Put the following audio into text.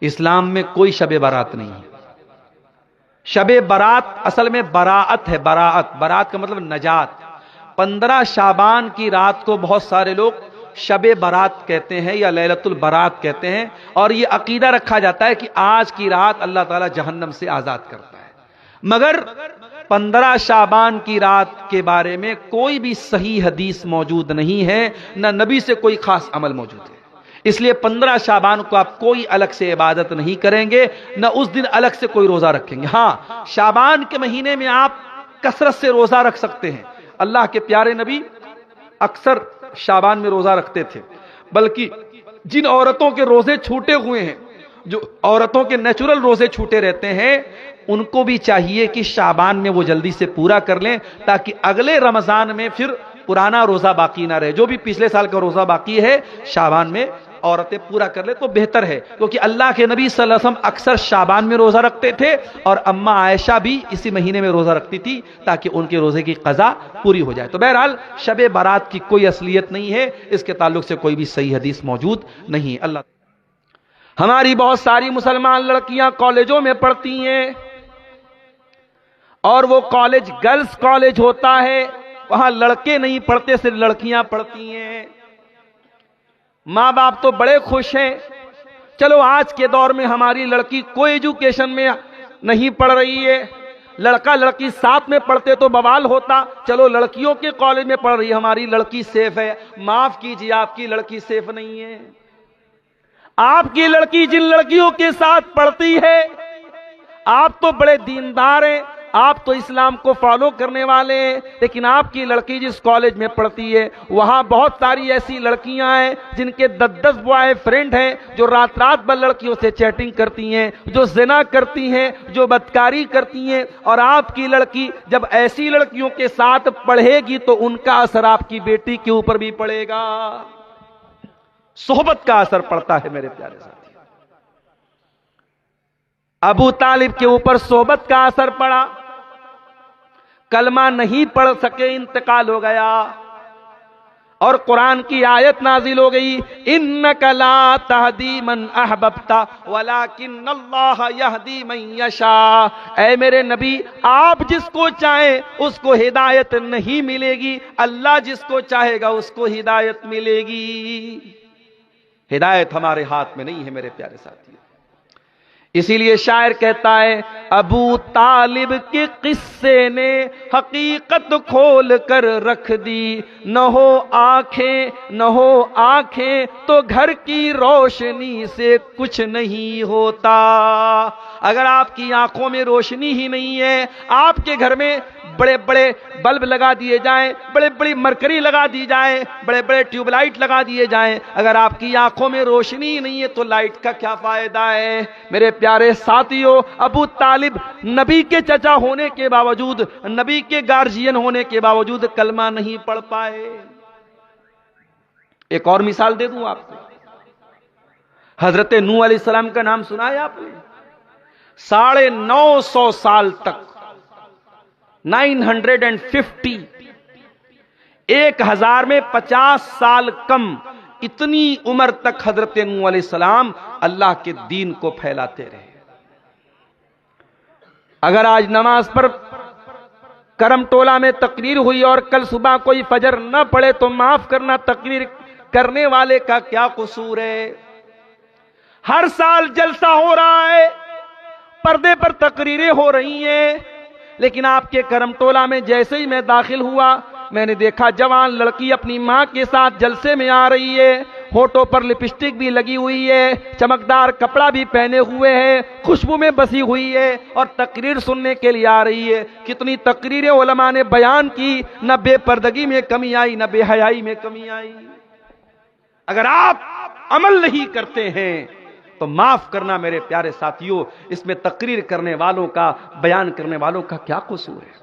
اسلام میں کوئی شب برات نہیں ہے۔ شب برات اصل میں براعت ہے، براعت، برات کا مطلب نجات۔ 15 شعبان کی رات کو بہت سارے لوگ شب برات کہتے ہیں یا لیلۃ البرات کہتے ہیں، اور یہ عقیدہ رکھا جاتا ہے کہ آج کی رات اللہ تعالیٰ جہنم سے آزاد کرتا ہے۔ مگر 15 شعبان کی رات کے بارے میں کوئی بھی صحیح حدیث موجود نہیں ہے، نہ نبی سے کوئی خاص عمل موجود ہے۔ اس لیے 15 شعبان کو آپ کوئی الگ سے عبادت نہیں کریں گے، نہ اس دن الگ سے کوئی روزہ رکھیں گے۔ ہاں، شعبان کے مہینے میں آپ کثرت سے روزہ رکھ سکتے ہیں۔ اللہ کے پیارے نبی اکثر شعبان میں روزہ رکھتے تھے، بلکہ جن عورتوں کے روزے چھوٹے ہوئے ہیں، جو عورتوں کے نیچرل روزے چھوٹے رہتے ہیں، ان کو بھی چاہیے کہ شعبان میں وہ جلدی سے پورا کر لیں، تاکہ اگلے رمضان میں پھر پرانا روزہ باقی نہ رہے۔ جو بھی پچھلے سال کا روزہ باقی ہے شعبان میں عورتیں پورا کر لیں تو بہتر ہے، کیونکہ اللہ کے نبی صلی اللہ علیہ وسلم اکثر شعبان میں روزہ رکھتے تھے، اور اماں عائشہ بھی اسی مہینے میں روزہ رکھتی تھی تاکہ ان کے روزے کی قضا پوری ہو جائے۔ تو بہرحال شب برات کی کوئی اصلیت نہیں ہے، اس کے تعلق سے کوئی بھی صحیح حدیث موجود نہیں۔ اللہ ہماری بہت ساری مسلمان لڑکیاں کالجوں میں پڑھتی ہیں، اور وہ کالج گرلز کالج ہوتا ہے، وہاں لڑکے نہیں پڑھتے، صرف لڑکیاں پڑھتی ہیں۔ ماں باپ تو بڑے خوش ہیں، چلو آج کے دور میں ہماری لڑکی کوئی ایجوکیشن میں نہیں پڑھ رہی ہے، لڑکا لڑکی ساتھ میں پڑھتے تو بوال ہوتا، چلو لڑکیوں کے کالج میں پڑھ رہی ہے، ہماری لڑکی سیف ہے۔ معاف کیجیے، آپ کی لڑکی سیف نہیں ہے۔ آپ کی لڑکی جن لڑکیوں کے ساتھ پڑھتی ہے، آپ تو بڑے دیندار ہیں، آپ تو اسلام کو فالو کرنے والے ہیں، لیکن آپ کی لڑکی جس کالج میں پڑھتی ہے وہاں بہت ساری ایسی لڑکیاں ہیں جن کے 10 بوائے فرینڈ ہیں، جو رات رات بھر لڑکیوں سے چیٹنگ کرتی ہیں، جو زنا کرتی ہیں، جو بدکاری کرتی ہیں، اور آپ کی لڑکی جب ایسی لڑکیوں کے ساتھ پڑھے گی تو ان کا اثر آپ کی بیٹی کے اوپر بھی پڑے گا۔ صحبت کا اثر پڑتا ہے میرے پیارے ساتھی۔ ابو طالب کے اوپر صحبت کا اثر پڑا، کلمہ نہیں پڑھ سکے، انتقال ہو گیا، اور قرآن کی آیت نازل ہو گئی، انک لا تہدی من احببت ولکن اللہ یہدی من یشاء۔ اے میرے نبی، آپ جس کو چاہیں اس کو ہدایت نہیں ملے گی، اللہ جس کو چاہے گا اس کو ہدایت ملے گی۔ ہدایت ہمارے ہاتھ میں نہیں ہے میرے پیارے ساتھی۔ اسی لیے شاعر کہتا ہے، ابو طالب کے قصے نے حقیقت کھول کر رکھ دی، نہ ہو آنکھیں تو گھر کی روشنی سے کچھ نہیں ہوتا۔ اگر آپ کی آنکھوں میں روشنی ہی نہیں ہے، آپ کے گھر میں بڑے بڑے بلب لگا دیے جائیں، بڑے بڑی مرکری لگا دی جائیں، بڑے بڑے ٹیوب لائٹ لگا دیے جائیں، اگر آپ کی آنکھوں میں روشنی نہیں ہے تو لائٹ کا کیا فائدہ ہے؟ میرے پیارے ساتھیو، ابو طالب نبی کے چچا ہونے کے باوجود، نبی کے گارجین ہونے کے باوجود کلمہ نہیں پڑھ پائے۔ ایک اور مثال دے دوں آپ کو، حضرت نوح علیہ السلام کا نام سنا ہے آپ نے؟ 950 سال تک، 950، 1000 میں 50 سال کم، اتنی عمر تک حضرت نوح علیہ السلام اللہ کے دین کو پھیلاتے رہے۔ اگر آج نماز پر کرم ٹولہ میں تقریر ہوئی اور کل صبح کوئی فجر نہ پڑھے تو معاف کرنا، تقریر کرنے والے کا کیا قصور ہے؟ ہر سال جلسہ ہو رہا ہے، پردے پر تقریریں ہو رہی ہیں، لیکن آپ کے کرم ٹولہ میں جیسے ہی میں داخل ہوا، میں نے دیکھا جوان لڑکی اپنی ماں کے ساتھ جلسے میں آ رہی ہے، ہونٹوں پر لپسٹک بھی لگی ہوئی ہے، چمکدار کپڑا بھی پہنے ہوئے ہے، خوشبو میں بسی ہوئی ہے، اور تقریر سننے کے لیے آ رہی ہے۔ کتنی تقریریں علماء نے بیان کی، نہ بے پردگی میں کمی آئی، نہ بے حیائی میں کمی آئی۔ اگر آپ عمل نہیں کرتے ہیں تو معاف کرنا میرے پیارے ساتھیوں، اس میں تقریر کرنے والوں کا، بیان کرنے والوں کا کیا قصور ہے؟